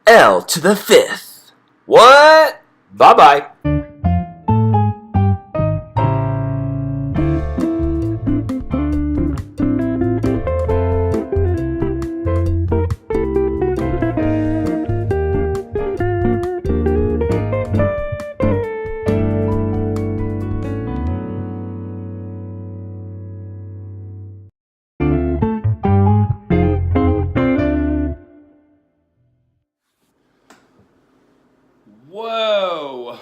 L to the fifth. What? Bye-bye. Whoa,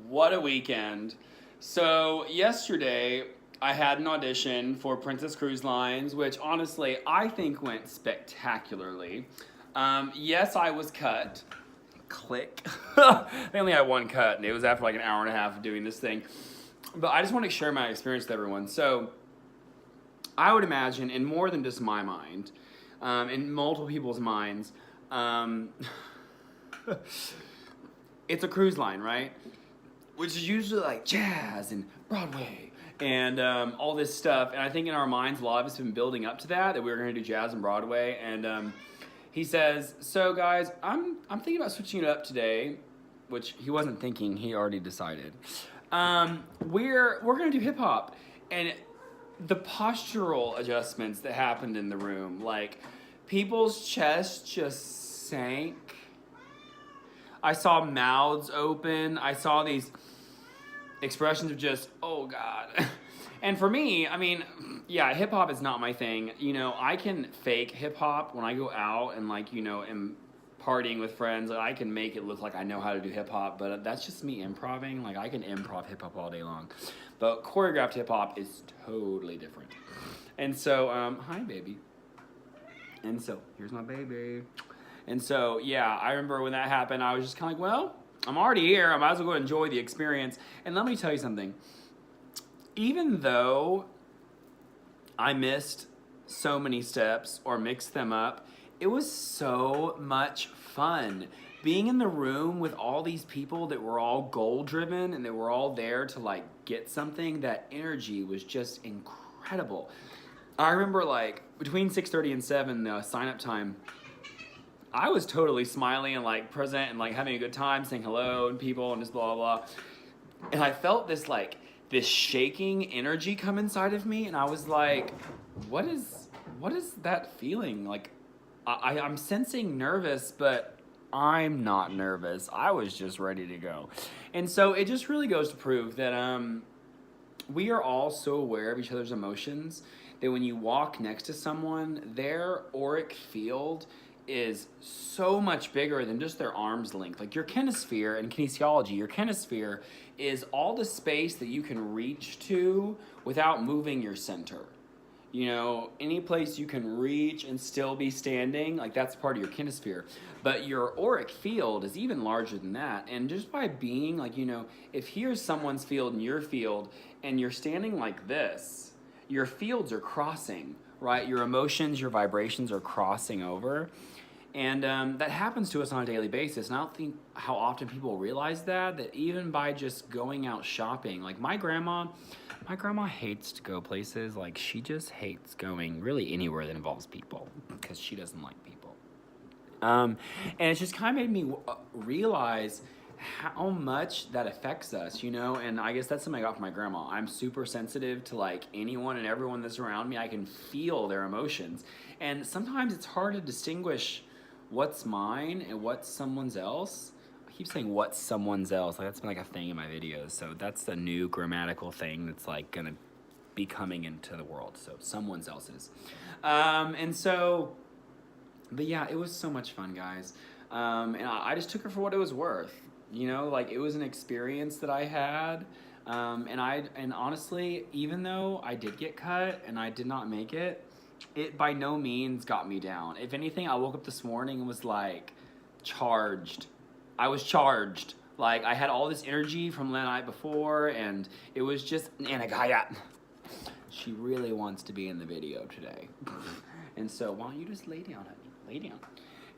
what a weekend. So, yesterday I had an audition for Princess Cruise Lines, which honestly I think went spectacularly. Yes, I was cut. Click. They only had one cut, and it was after like an hour and a half of doing this thing. But I just want to share my experience with everyone. So, I would imagine, in more than just my mind, in multiple people's minds, it's a cruise line, right? Which is usually like jazz and Broadway and all this stuff. And I think in our minds, a lot of us have been building up to that we were going to do jazz and Broadway. And he says, "So guys, I'm thinking about switching it up today," which he wasn't thinking; he already decided. We're going to do hip hop, and the postural adjustments that happened in the room, like people's chests just sank. I saw mouths open. I saw these expressions of just, oh God. And for me, I mean, yeah, hip hop is not my thing. You know, I can fake hip hop when I go out and like, you know, am partying with friends. I can make it look like I know how to do hip hop, but that's just me improving. Like I can improv hip hop all day long. But choreographed hip hop is totally different. And so, hi baby. And so, here's my baby. And so, yeah, I remember when that happened, I was just kind of like, well, I'm already here. I might as well go enjoy the experience. And let me tell you something. Even though I missed so many steps or mixed them up, it was so much fun. Being in the room with all these people that were all goal-driven and that were all there to, like, get something, that energy was just incredible. I remember, like, between 6:30 and 7, the sign-up time, I was totally smiling and like present and like having a good time, saying hello to people and just blah, blah, blah. And I felt this like, this shaking energy come inside of me. And I was like, what is that feeling? Like, I'm sensing nervous, but I'm not nervous. I was just ready to go. And so it just really goes to prove that we are all so aware of each other's emotions that when you walk next to someone, their auric field is so much bigger than just their arm's length. Like your kinesphere in kinesiology, your kinesphere is all the space that you can reach to without moving your center. You know, any place you can reach and still be standing, like that's part of your kinesphere. But your auric field is even larger than that. And just by being like, you know, if here's someone's field and your field, and you're standing like this, your fields are crossing, right? Your emotions, your vibrations are crossing over. And that happens to us on a daily basis. And I don't think how often people realize that even by just going out shopping. Like my grandma hates to go places. Like she just hates going really anywhere that involves people because she doesn't like people. And it's just kind of made me realize how much that affects us, you know? And I guess that's something I got from my grandma. I'm super sensitive to like anyone and everyone that's around me. I can feel their emotions. And sometimes it's hard to distinguish what's mine and what's someone's else. I keep saying what's someone's else. Like that's been like a thing in my videos. So that's the new grammatical thing that's like gonna be coming into the world. So someone's else's. And so, but yeah, it was so much fun, guys. And I just took her for what it was worth. You know, like it was an experience that I had. And honestly, even though I did get cut and I did not make it by no means got me down. If anything, I woke up this morning and was like charged. I was charged. Like I had all this energy from the night before and it was just Anagaya. She really wants to be in the video today. And so why don't you just lay down, honey? Lay down.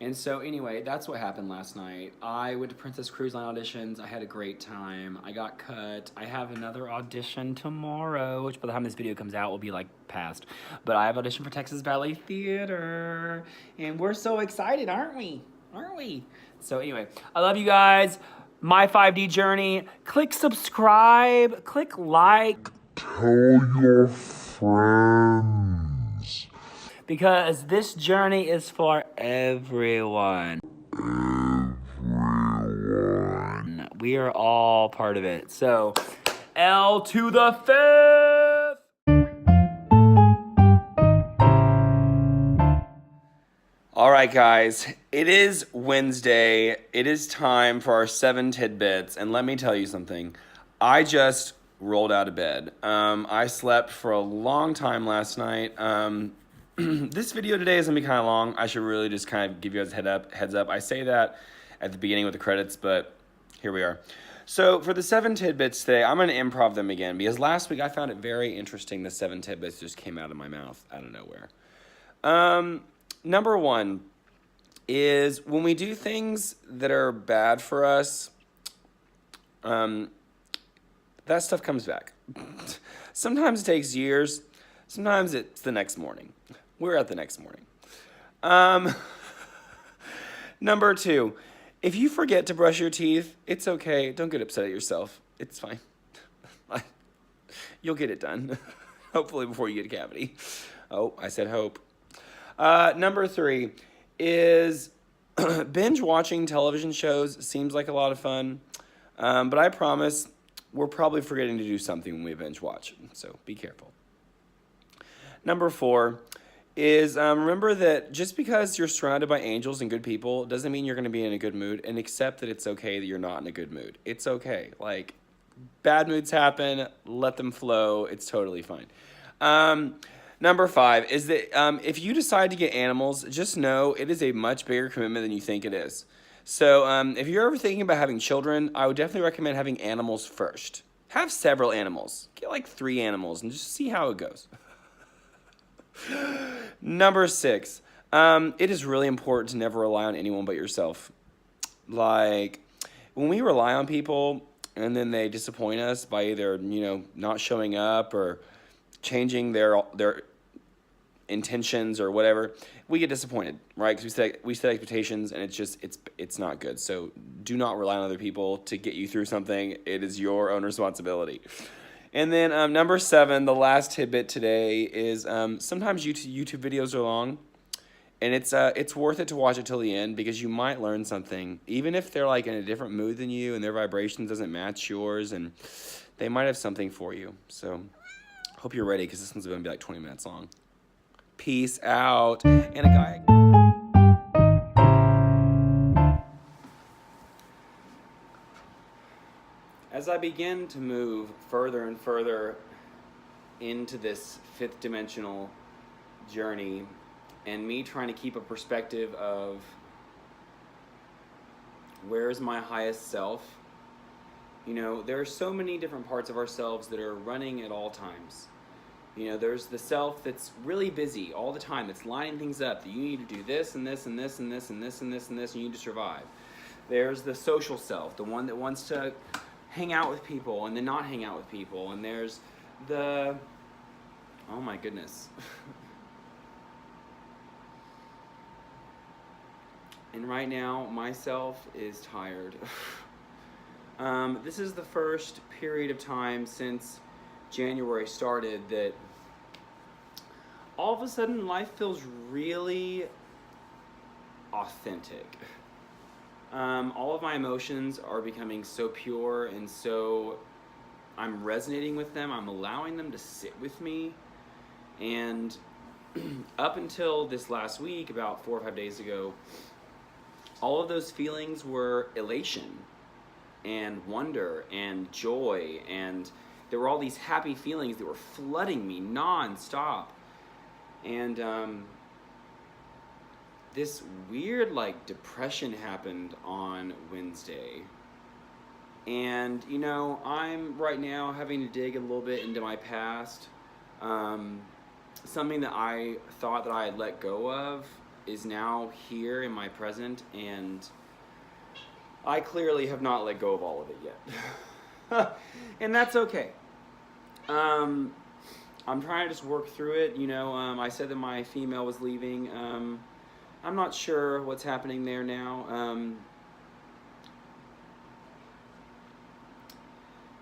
And so anyway, that's what happened last night. I went to Princess Cruise Line auditions. I had a great time. I got cut. I have another audition tomorrow, which by the time this video comes out will be like past. But I have auditioned for Texas Ballet Theater. And we're so excited, aren't we? aren't we? So anyway, I love you guys. My 5D journey. Click subscribe. Click like. Tell your friends. Because this journey is for everyone. We are all part of it. So, L to the 5th. All right, guys. It is Wednesday. It is time for our 7 tidbits. And let me tell you something. I just rolled out of bed. I slept for a long time last night. This video today is going to be kind of long. I should really just kind of give you guys a heads up. I say that at the beginning with the credits, but here we are. So for the 7 tidbits today, I'm going to improv them again because last week I found it very interesting. The 7 tidbits just came out of my mouth out of nowhere. Number 1 is when we do things that are bad for us, that stuff comes back. Sometimes it takes years. Sometimes it's the next morning. We're at the next morning. Number 2, if you forget to brush your teeth, it's okay. Don't get upset at yourself. It's fine. You'll get it done. Hopefully before you get a cavity. Oh, I said hope. Number 3 is binge watching television shows seems like a lot of fun. But I promise we're probably forgetting to do something when we binge watch. So be careful. Number 4 is remember that just because you're surrounded by angels and good people doesn't mean you're going to be in a good mood, and accept that it's okay that you're not in a good mood. It's okay. Like, bad moods happen. Let them flow. It's totally fine. Number 5 is that if you decide to get animals, just know it is a much bigger commitment than you think it is. So if you're ever thinking about having children, I would definitely recommend having animals first. Have several animals. Get like 3 animals and just see how it goes. Number 6, it is really important to never rely on anyone but yourself. Like, when we rely on people and then they disappoint us by either, not showing up or changing their intentions or whatever, we get disappointed, right? Because we set expectations and it's not good. So do not rely on other people to get you through something. It is your own responsibility. And then number 7, the last tidbit today is sometimes YouTube videos are long, and it's worth it to watch it till the end because you might learn something, even if they're like in a different mood than you and their vibrations doesn't match yours, and they might have something for you. So hope you're ready because this one's going to be like 20 minutes long. Peace out. And a guy. As I begin to move further and further into this 5th dimensional journey, and me trying to keep a perspective of where is my highest self, there are so many different parts of ourselves that are running at all times. There's the self that's really busy all the time, that's lining things up, that you need to do this and this and this and this and this and this and this, and you need to survive. There's the social self, the one that wants to hang out with people and then not hang out with people. And there's the, oh my goodness. And right now, myself is tired. This is the first period of time since January started that all of a sudden life feels really authentic. All of my emotions are becoming so pure, and so I'm resonating with them. I'm allowing them to sit with me. And up until this last week, about 4 or 5 days ago, all of those feelings were elation and wonder and joy, and there were all these happy feelings that were flooding me non-stop. And this weird depression happened on Wednesday. And I'm right now having to dig a little bit into my past. Something that I thought that I had let go of is now here in my present, and I clearly have not let go of all of it yet. And that's okay. I'm trying to just work through it. I said that my female was leaving I'm not sure what's happening there now.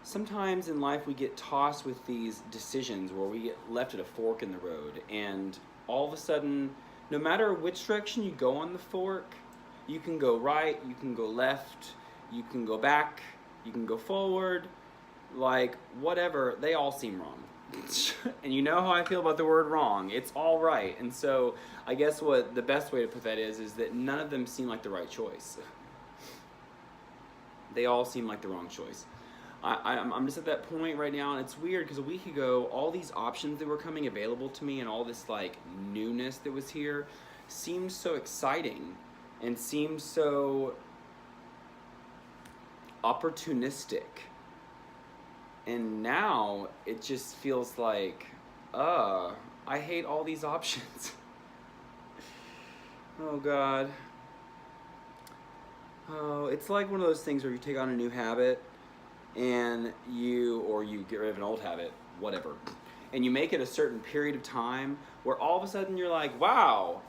Sometimes in life we get tossed with these decisions where we get left at a fork in the road, and all of a sudden, no matter which direction you go on the fork, you can go right, you can go left, you can go back, you can go forward, like whatever, they all seem wrong. And you know how I feel about the word wrong. It's all right. And so I guess what the best way to put that is that none of them seem like the right choice. They all seem like the wrong choice. I'm just at that point right now, and it's weird because a week ago, all these options that were coming available to me and all this like newness that was here seemed so exciting and seemed so opportunistic. And now it just feels like, I hate all these options. Oh God. Oh, it's like one of those things where you take on a new habit and you get rid of an old habit, whatever. And you make it a certain period of time where all of a sudden you're like, wow,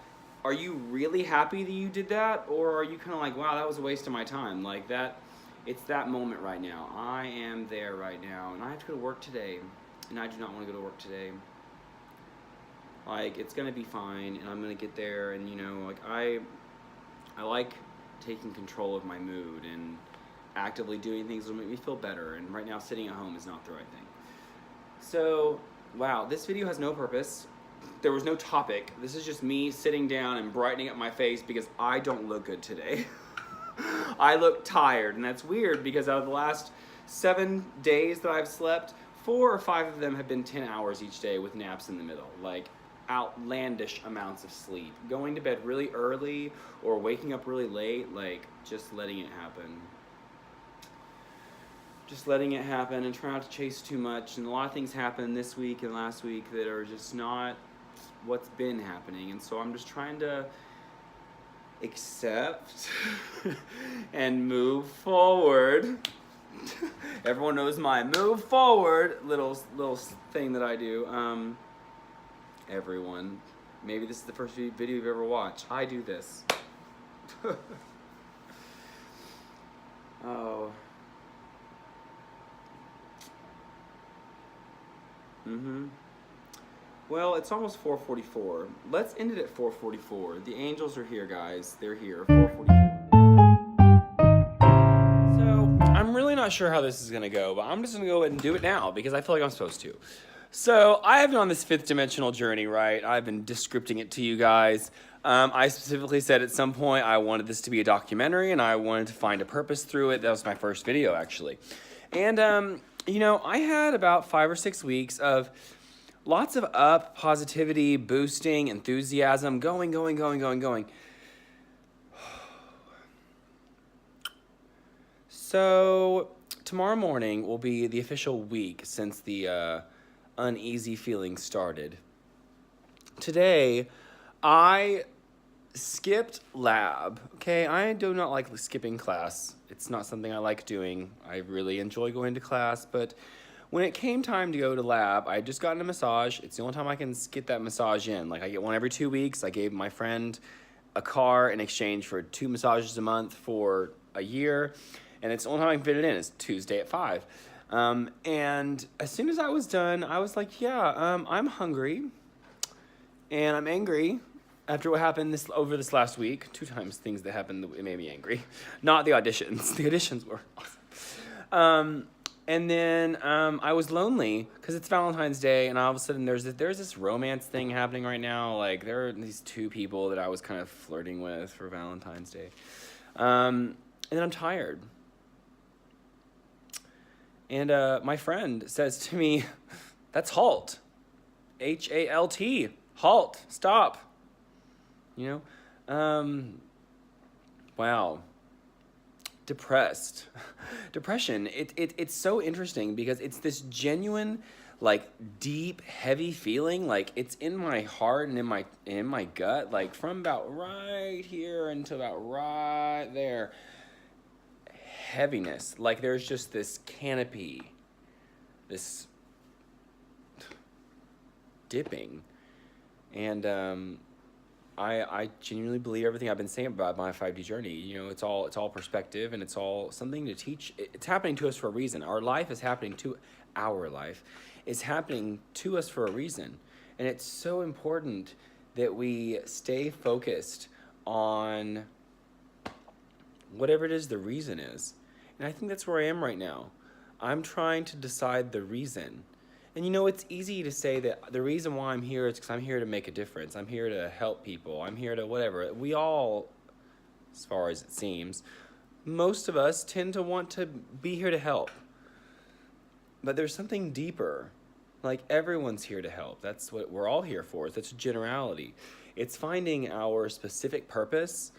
are you really happy that you did that? Or are you kind of like, wow, that was a waste of my time? Like that. It's that moment right now. I am there right now, and I have to go to work today, and I do not want to go to work today. Like, it's gonna be fine, and I'm gonna get there, and you know, like I like taking control of my mood and actively doing things that make me feel better. And right now, sitting at home is not the right thing. So, wow, this video has no purpose. There was no topic. This is just me sitting down and brightening up my face because I don't look good today. I look tired, and that's weird because out of the last 7 days that I've slept, 4 or 5 of them have been 10 hours each day with naps in the middle, like outlandish amounts of sleep. Going to bed really early or waking up really late, like just letting it happen. Just letting it happen and trying not to chase too much. And a lot of things happened this week and last week that are just not what's been happening. And so I'm just trying to accept and move forward. Everyone knows my move forward little thing that I do. Everyone, maybe this is the first video you've ever watched. I do this. Oh. Well, it's almost 4:44. Let's end it at 4:44. The angels are here, guys. They're here. 4:44. So, I'm really not sure how this is going to go, but I'm just going to go ahead and do it now because I feel like I'm supposed to. So, I have been on this 5th dimensional journey, right? I've been descripting it to you guys. I specifically said at some point I wanted this to be a documentary and I wanted to find a purpose through it. That was my first video, actually. And, you know, I had about 5 or 6 weeks of lots of up, positivity, boosting, enthusiasm, going. So, tomorrow morning will be the official week since the uneasy feeling started. Today, I skipped lab, okay? I do not like skipping class. It's not something I like doing. I really enjoy going to class, but when it came time to go to lab, I had just gotten a massage. It's the only time I can get that massage in. Like, I get one every 2 weeks. I gave my friend a car in exchange for 2 massages a month for a year, and it's the only time I can fit it in. It's Tuesday at 5. And as soon as I was done, I was like, yeah, I'm hungry, and I'm angry after what happened over this last week. 2 times things that happened that made me angry. Not the auditions. The auditions were awesome. And then I was lonely because it's Valentine's Day, and all of a sudden there's this romance thing happening right now. Like, there are these 2 people that I was kind of flirting with for Valentine's Day. And then I'm tired. And my friend says to me, that's HALT. HALT. Halt. Stop. You know? Wow. Depressed. Depression, it's so interesting because it's this genuine, like, deep, heavy feeling. Like, it's in my heart and in my gut, like from about right here until about right there. Heaviness. Like, there's just this canopy, this dipping. And I genuinely believe everything I've been saying about my 5D journey. You know, it's all perspective, and it's all something to teach. It's happening to us for a reason. Our life is happening to us for a reason, and it's so important that we stay focused on whatever it is the reason is. And I think that's where I am right now. I'm trying to decide the reason. And you know, it's easy to say that the reason why I'm here is because I'm here to make a difference. I'm here to help people. I'm here to whatever. We all, as far as it seems, most of us tend to want to be here to help. But there's something deeper. Like, everyone's here to help. That's what we're all here for. That's a generality. It's finding our specific purpose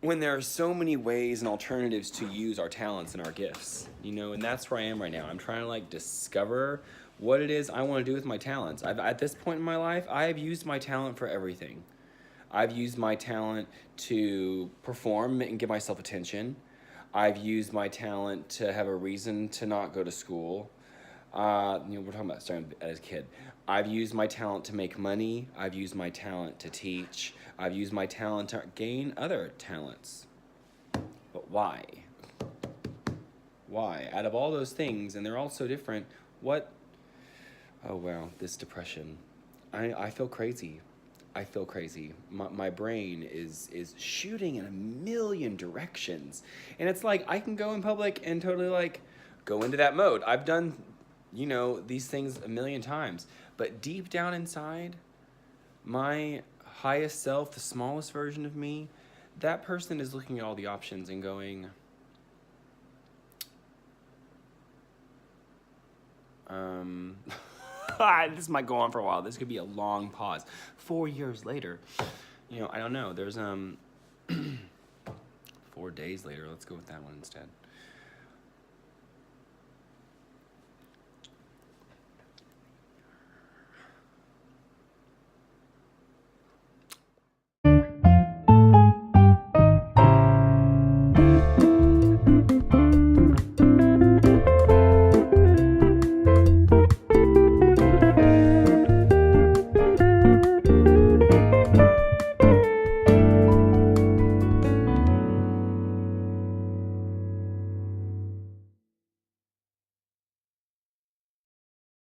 when there are so many ways and alternatives to use our talents and our gifts, you know, and that's where I am right now. I'm trying to like discover what it is I want to do with my talents. At this point in my life, I have used my talent for everything. I've used my talent to perform and give myself attention. I've used my talent to have a reason to not go to school. You know, we're talking about starting as a kid. I've used my talent to make money. I've used my talent to teach. I've used my talent to gain other talents. But why? Why? Out of all those things, and they're all so different, what? Oh, wow, this depression. I feel crazy. I feel crazy. My brain is shooting in a million directions. And it's like, I can go in public and totally like go into that mode. I've done, you know, these things a million times. But deep down inside, my highest self, the smallest version of me, that person is looking at all the options and going, this might go on for a while. This could be a long pause. 4 years later, you know, I don't know. There's 4 days later. Let's go with that one instead.